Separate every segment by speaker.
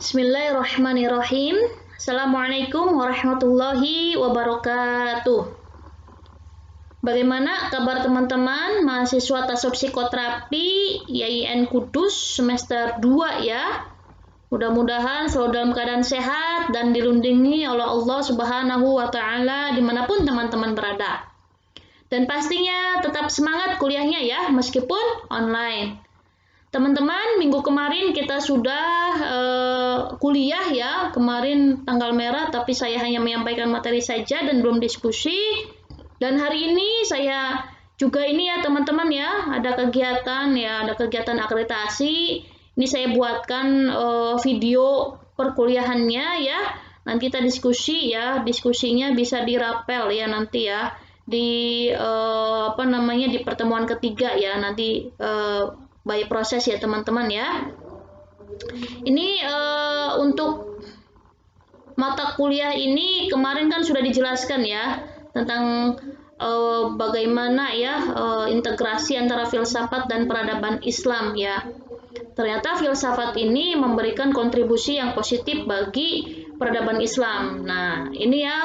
Speaker 1: Bismillahirrahmanirrahim. Assalamualaikum warahmatullahi wabarakatuh. Bagaimana kabar teman-teman mahasiswa Tasawuf Psikoterapi YIN Kudus semester 2 ya? Mudah-mudahan selalu dalam keadaan sehat dan dilindungi oleh Allah Subhanahu wa Ta'ala dimanapun teman-teman berada. Dan pastinya tetap semangat kuliahnya ya, meskipun online. Teman-teman, minggu kemarin kita sudah kuliah ya, kemarin tanggal merah, tapi saya hanya menyampaikan materi saja dan belum diskusi. Dan hari ini saya juga ini ya teman-teman ya, ada kegiatan akreditasi. Ini saya buatkan video perkuliahannya ya. Nanti kita diskusi ya, diskusinya bisa dirapel ya nanti ya di di pertemuan ketiga ya nanti. By proses ya teman-teman ya. Ini untuk mata kuliah ini kemarin kan sudah dijelaskan ya tentang bagaimana ya integrasi antara filsafat dan peradaban Islam ya. Ternyata filsafat ini memberikan kontribusi yang positif bagi peradaban Islam. Nah ini ya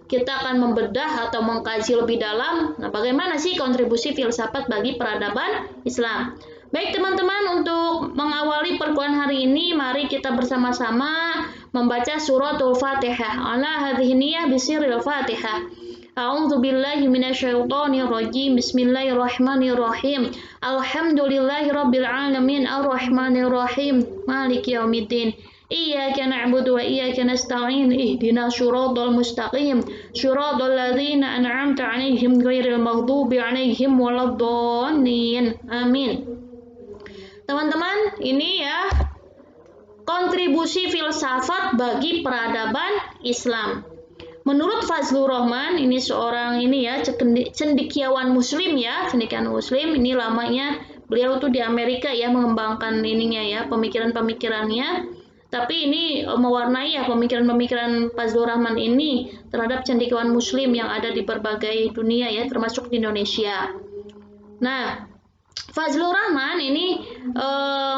Speaker 1: kita akan membedah atau mengkaji lebih dalam, nah bagaimana sih kontribusi filsafat bagi peradaban Islam. Baik teman-teman, untuk mengawali perkuliahan hari ini, mari kita bersama-sama membaca suratul Fatihah. Ala hadhihi niyyah bisirril Fatihah. A'udzu billahi minasyaitonir rajim. Bismillahirrahmanirrahim. Alhamdulillahirabbil alamin arrahmanir rahim maliki yaumiddin. Iyyaka na'budu wa iyyaka nasta'in ihdinas shiratal mustaqim shiratal ladzina an'amta 'alaihim ghairil maghdubi 'alaihim waladdallin. Amin. Teman-teman, ini ya kontribusi filsafat bagi peradaban Islam. Menurut Fazlur Rahman, ini seorang cendekiawan muslim ya, cendekiawan muslim, ini lamanya beliau tuh di Amerika ya mengembangkan ininya ya, pemikiran-pemikirannya. Tapi ini mewarnai ya pemikiran-pemikiran Fazlur Rahman ini terhadap cendekiawan muslim yang ada di berbagai dunia ya, termasuk di Indonesia. Nah, Fazlur Rahman ini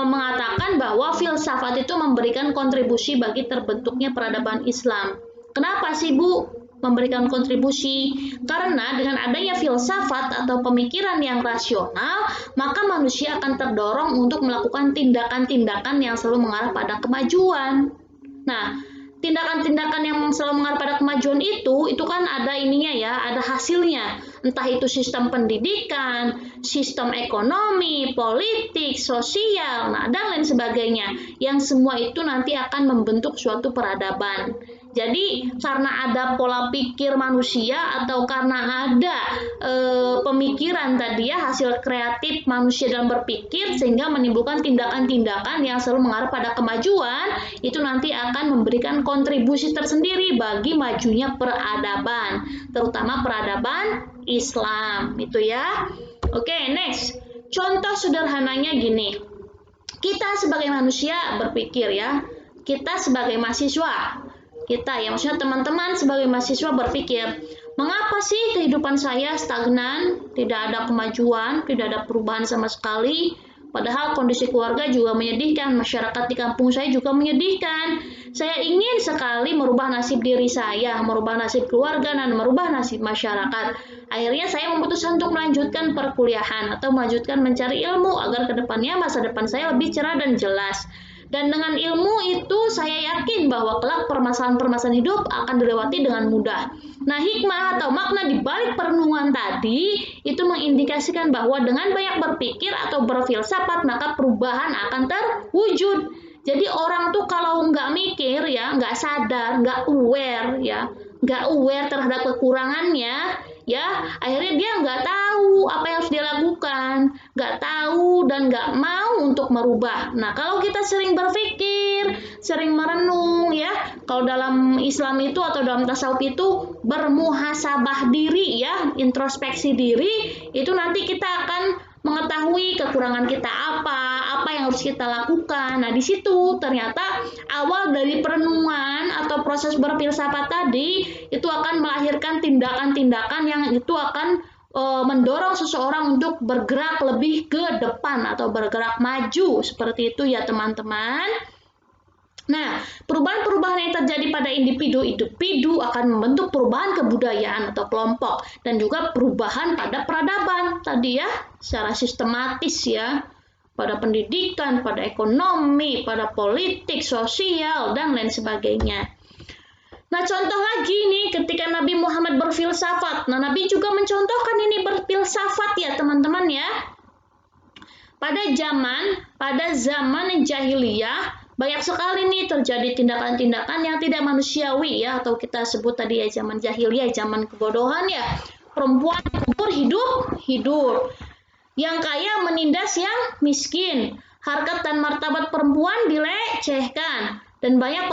Speaker 1: mengatakan bahwa filsafat itu memberikan kontribusi bagi terbentuknya peradaban Islam. Kenapa sih Bu memberikan kontribusi? Karena dengan adanya filsafat atau pemikiran yang rasional, maka manusia akan terdorong untuk melakukan tindakan-tindakan yang selalu mengarah pada kemajuan. Nah, tindakan-tindakan yang selalu mengarah pada kemajuan itu kan ada ininya ya, ada hasilnya. Entah itu sistem pendidikan, sistem ekonomi, politik, sosial, nah dan lain sebagainya. Yang semua itu nanti akan membentuk suatu peradaban. Jadi karena ada pola pikir manusia atau karena ada pemikiran tadi ya, hasil kreatif manusia dalam berpikir sehingga menimbulkan tindakan-tindakan yang selalu mengarah pada kemajuan, itu nanti akan memberikan kontribusi tersendiri bagi majunya peradaban, terutama peradaban Islam itu ya. Oke, next. Contoh sederhananya gini. Kita sebagai manusia berpikir ya, kita sebagai mahasiswa, kita ya maksudnya teman-teman sebagai mahasiswa berpikir, mengapa sih kehidupan saya stagnan, tidak ada kemajuan, tidak ada perubahan sama sekali, padahal kondisi keluarga juga menyedihkan, masyarakat di kampung saya juga menyedihkan. Saya ingin sekali merubah nasib diri saya, merubah nasib keluarga, dan merubah nasib masyarakat. Akhirnya saya memutuskan untuk melanjutkan perkuliahan atau melanjutkan mencari ilmu agar kedepannya masa depan saya lebih cerah dan jelas. Dan dengan ilmu itu saya yakin bahwa kelak permasalahan-permasalahan hidup akan dilewati dengan mudah. Nah, hikmah atau makna di balik perenungan tadi itu mengindikasikan bahwa dengan banyak berpikir atau berfilsafat maka perubahan akan terwujud. Jadi orang tuh kalau nggak mikir ya, nggak sadar, nggak aware terhadap kekurangannya, ya akhirnya dia nggak tahu apa yang harus dia lakukan, nggak tahu dan nggak mau untuk merubah. Nah kalau kita sering berpikir, sering merenung ya, kalau dalam Islam itu atau dalam tasawuf itu bermuhasabah diri ya, introspeksi diri, itu nanti kita akan mengetahui kekurangan kita apa yang harus kita lakukan. Nah di situ ternyata awal dari perenungan atau proses berfilsafat tadi itu akan melahirkan tindakan-tindakan yang itu akan mendorong seseorang untuk bergerak lebih ke depan atau bergerak maju seperti itu ya teman-teman. Nah, perubahan-perubahan yang terjadi pada individu-individu akan membentuk perubahan kebudayaan atau kelompok dan juga perubahan pada peradaban tadi ya, secara sistematis ya, pada pendidikan, pada ekonomi, pada politik, sosial, dan lain sebagainya. Nah, contoh lagi nih ketika Nabi Muhammad berfilsafat. Nah, Nabi juga mencontohkan ini berfilsafat ya, teman-teman ya. Pada zaman jahiliyah banyak sekali nih terjadi tindakan-tindakan yang tidak manusiawi ya, atau kita sebut tadi ya zaman jahiliyah, zaman kebodohan ya. Perempuan dikubur hidup. Yang kaya menindas yang miskin. Harkat dan martabat perempuan dilecehkan. Dan banyak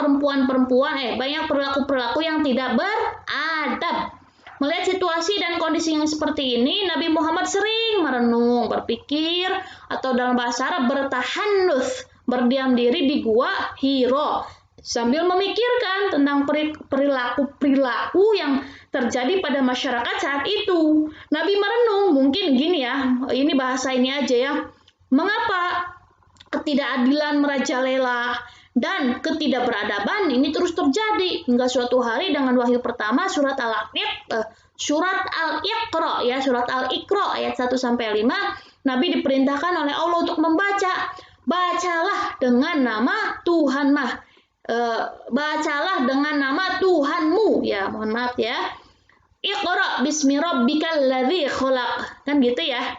Speaker 1: banyak perilaku-perilaku yang tidak beradab. Melihat situasi dan kondisi yang seperti ini, Nabi Muhammad sering merenung, berpikir, atau dalam bahasa Arab bertahannuts, berdiam diri di gua Hiro, sambil memikirkan tentang perilaku-perilaku yang terjadi pada masyarakat saat itu. Nabi merenung, mungkin gini ya, ini bahasa ini aja ya, mengapa ketidakadilan merajalela dan ketidakberadaban ini terus terjadi hingga suatu hari dengan wahyu pertama surat Al-Iqra ya, surat Al-Iqra ayat 1 sampai 5, Nabi diperintahkan oleh Allah untuk membaca. Bacalah dengan nama bacalah dengan nama Tuhanmu ya, mohon maaf ya. Iqra bismi rabbikal ladzi khalaq. Kan gitu ya.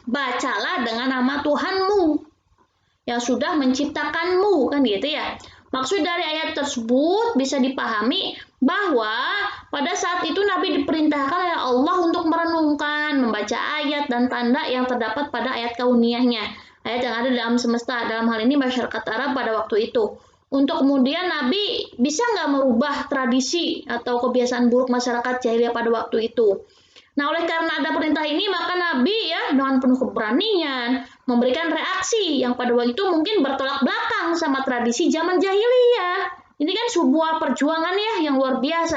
Speaker 1: Bacalah dengan nama Tuhanmu yang sudah menciptakanmu, kan gitu ya. Maksud dari ayat tersebut bisa dipahami bahwa pada saat itu Nabi diperintahkan oleh Allah untuk merenungkan, membaca ayat dan tanda yang terdapat pada ayat kauniyahnya, ayat yang ada dalam semesta, dalam hal ini masyarakat Arab pada waktu itu. Untuk kemudian Nabi bisa nggak merubah tradisi atau kebiasaan buruk masyarakat jahiliyah pada waktu itu. Nah, oleh karena ada perintah ini, maka Nabi ya dengan penuh keberanian memberikan reaksi yang pada waktu itu mungkin bertolak belakang sama tradisi zaman jahiliyah. Ini kan sebuah perjuangan ya yang luar biasa.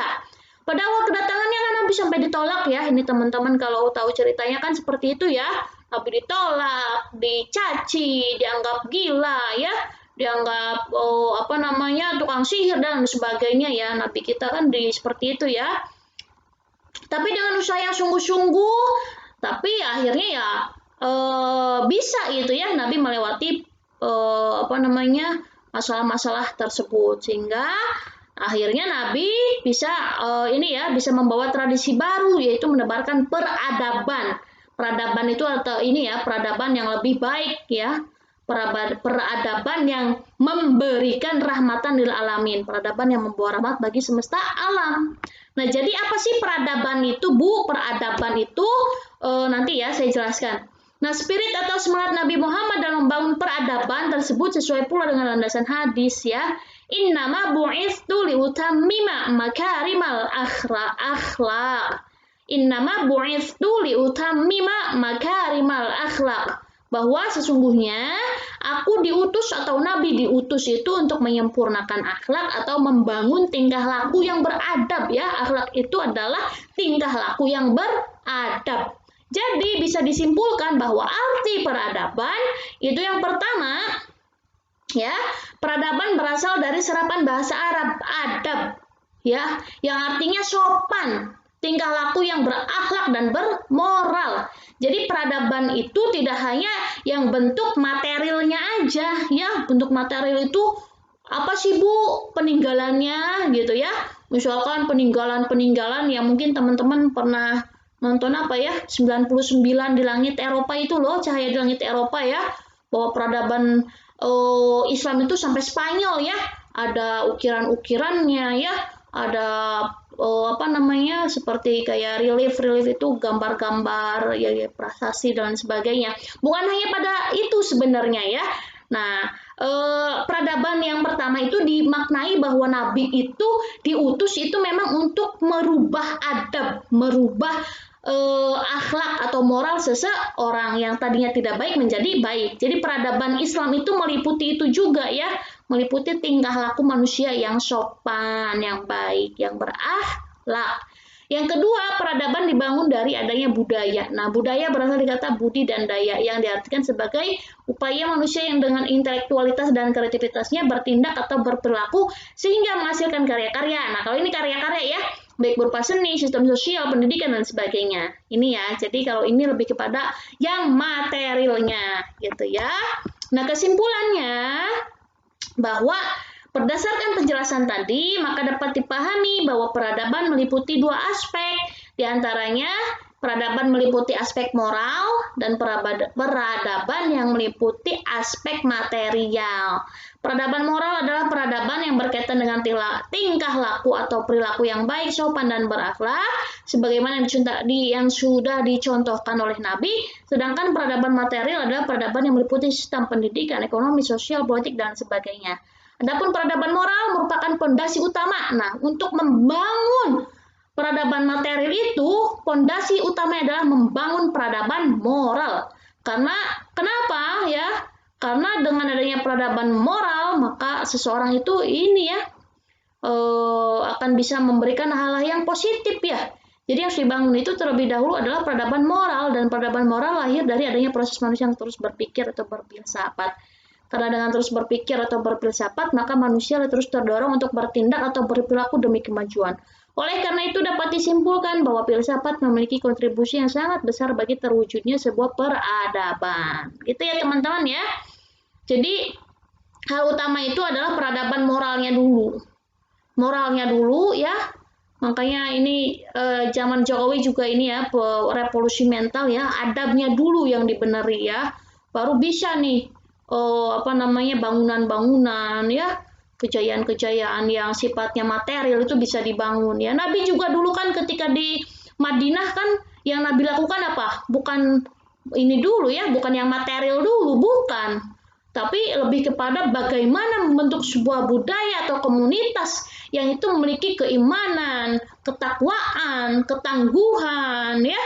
Speaker 1: Pada awal kedatangannya kan Nabi sampai ditolak ya. Ini teman-teman kalau tahu ceritanya kan seperti itu ya. Nabi ditolak, dicaci, dianggap gila ya, dianggap tukang sihir dan sebagainya ya. Nabi kita kan seperti itu ya. Tapi dengan usaha yang sungguh-sungguh, tapi akhirnya ya bisa gitu ya Nabi melewati masalah-masalah tersebut, sehingga akhirnya Nabi bisa bisa membawa tradisi baru, yaitu menebarkan peradaban. Peradaban itu peradaban yang lebih baik ya. Peradaban yang memberikan rahmatan lil alamin, peradaban yang membawa rahmat bagi semesta alam. Nah, jadi apa sih peradaban itu, Bu? Peradaban itu nanti ya saya jelaskan. Nah, spirit atau semangat Nabi Muhammad dalam membangun peradaban tersebut sesuai pula dengan landasan hadis ya. Innama bu'itstu liutammima makarimal akhlaq. Innama bu'itstu liutammima makarimal akhlaq. Bahwa sesungguhnya aku diutus atau Nabi diutus itu untuk menyempurnakan akhlak atau membangun tingkah laku yang beradab ya. Akhlak itu adalah tingkah laku yang beradab. Jadi bisa disimpulkan bahwa arti peradaban itu yang pertama ya, peradaban berasal dari serapan bahasa Arab adab ya, yang artinya sopan, tingkah laku yang berakhlak dan bermoral. Jadi peradaban itu tidak hanya yang bentuk materialnya aja ya. Bentuk material itu apa sih Bu? Peninggalannya gitu ya. Misalkan peninggalan yang mungkin teman-teman pernah nonton 99 di langit Eropa itu loh, Cahaya di Langit Eropa ya. Bahwa peradaban Islam itu sampai Spanyol ya. Ada ukiran-ukirannya ya. Ada seperti kayak relief itu gambar-gambar ya prasasti dan sebagainya. Bukan hanya pada itu sebenarnya ya. Nah, peradaban yang pertama itu dimaknai bahwa Nabi itu diutus itu memang untuk merubah adab, merubah akhlak atau moral seseorang yang tadinya tidak baik menjadi baik. Jadi peradaban Islam itu meliputi itu juga ya, meliputi tingkah laku manusia yang sopan, yang baik, yang berakhlak. Yang kedua, peradaban dibangun dari adanya budaya. Nah, budaya berasal dari kata budi dan daya yang diartikan sebagai upaya manusia yang dengan intelektualitas dan kreativitasnya bertindak atau berperilaku sehingga menghasilkan karya-karya. Nah, kalau ini karya-karya ya, baik berupa seni, sistem sosial, pendidikan, dan sebagainya. Ini ya, jadi kalau ini lebih kepada yang materialnya, gitu ya. Nah, kesimpulannya bahwa berdasarkan penjelasan tadi, maka dapat dipahami bahwa peradaban meliputi dua aspek, di antaranya peradaban meliputi aspek moral dan peradaban yang meliputi aspek material. Peradaban moral adalah peradaban yang berkaitan dengan tingkah laku atau perilaku yang baik, sopan, dan berakhlak, sebagaimana yang sudah dicontohkan oleh Nabi, sedangkan peradaban material adalah peradaban yang meliputi sistem pendidikan, ekonomi, sosial, politik, dan sebagainya. Adapun peradaban moral merupakan pondasi utama. Nah, untuk membangun peradaban material itu, pondasi utamanya adalah membangun peradaban moral. Kenapa ya? Karena dengan adanya peradaban moral, maka seseorang itu akan bisa memberikan hal-hal yang positif ya. Jadi yang harus dibangun itu terlebih dahulu adalah peradaban moral, dan peradaban moral lahir dari adanya proses manusia yang terus berpikir atau berfilsafat. Karena dengan terus berpikir atau berfilsafat, maka manusia terus terdorong untuk bertindak atau berperilaku demi kemajuan. Oleh karena itu dapat disimpulkan bahwa filsafat memiliki kontribusi yang sangat besar bagi terwujudnya sebuah peradaban. Gitu ya teman-teman ya. Jadi hal utama itu adalah peradaban moralnya dulu. Moralnya dulu ya. Makanya ini zaman Jokowi juga ini ya, revolusi mental ya, adabnya dulu yang dibenari ya. Baru bisa nih bangunan-bangunan ya, kejayaan-kejayaan yang sifatnya material itu bisa dibangun ya. Nabi juga dulu kan ketika di Madinah kan yang Nabi lakukan apa? Bukan ini dulu ya, bukan yang material dulu, bukan. Tapi lebih kepada bagaimana membentuk sebuah budaya atau komunitas yang itu memiliki keimanan, ketakwaan, ketangguhan ya,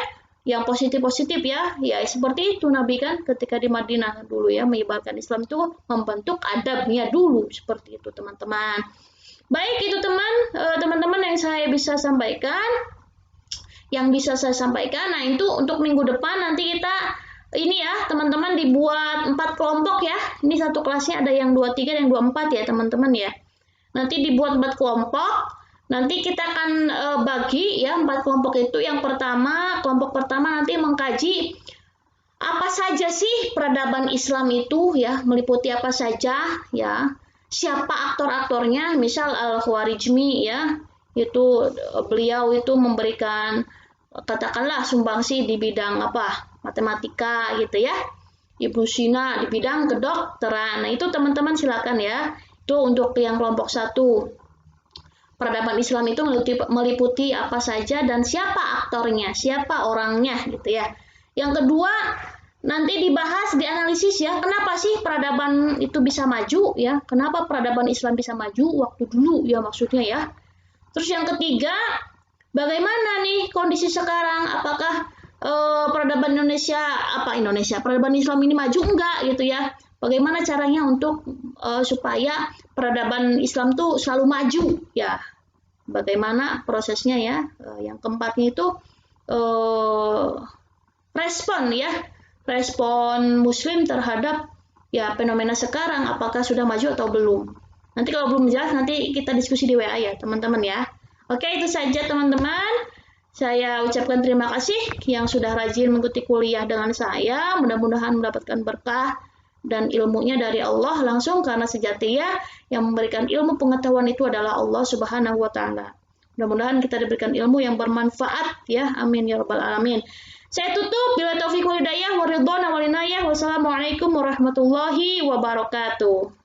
Speaker 1: yang positif-positif ya seperti itu Nabi kan ketika di Madinah dulu ya menyebarkan Islam itu membentuk adabnya dulu seperti itu teman-teman. Baik itu teman-teman yang saya bisa sampaikan, Nah itu untuk minggu depan nanti kita ini ya teman-teman dibuat 4 kelompok ya. Ini satu kelasnya ada yang 23 dan 24 ya teman-teman ya. Nanti dibuat 4 kelompok. Nanti kita akan bagi ya 4 kelompok itu. Kelompok pertama nanti mengkaji apa saja sih peradaban Islam itu ya, meliputi apa saja ya. Siapa aktor-aktornya? Misal Al-Khwarizmi ya, itu beliau itu memberikan katakanlah sumbangsi di bidang matematika gitu ya. Ibnu Sina di bidang kedokteran. Nah, itu teman-teman silakan ya. Itu untuk yang kelompok 1. Peradaban Islam itu meliputi apa saja dan siapa aktornya, siapa orangnya gitu ya. Yang kedua, nanti dibahas, dianalisis ya, kenapa sih peradaban itu bisa maju ya? Kenapa peradaban Islam bisa maju waktu dulu ya maksudnya ya. Terus yang ketiga, bagaimana nih kondisi sekarang? Apakah peradaban peradaban Islam ini maju enggak gitu ya? Bagaimana caranya untuk supaya peradaban Islam tuh selalu maju ya? Bagaimana prosesnya ya? Yang keempatnya itu respon Muslim terhadap ya fenomena sekarang, apakah sudah maju atau belum? Nanti kalau belum jelas nanti kita diskusi di WA ya teman-teman ya. Oke, itu saja teman-teman. Saya ucapkan terima kasih yang sudah rajin mengikuti kuliah dengan saya. Mudah-mudahan mendapatkan berkah dan ilmunya dari Allah langsung, karena sejatinya yang memberikan ilmu pengetahuan itu adalah Allah Subhanahu wa Ta'ala. Mudah-mudahan kita diberikan ilmu yang bermanfaat ya. Amin ya rabbal alamin. Saya tutup bila taufiq wal hidayah wa ridwan wal inayah. Wassalamualaikum warahmatullahi wabarakatuh.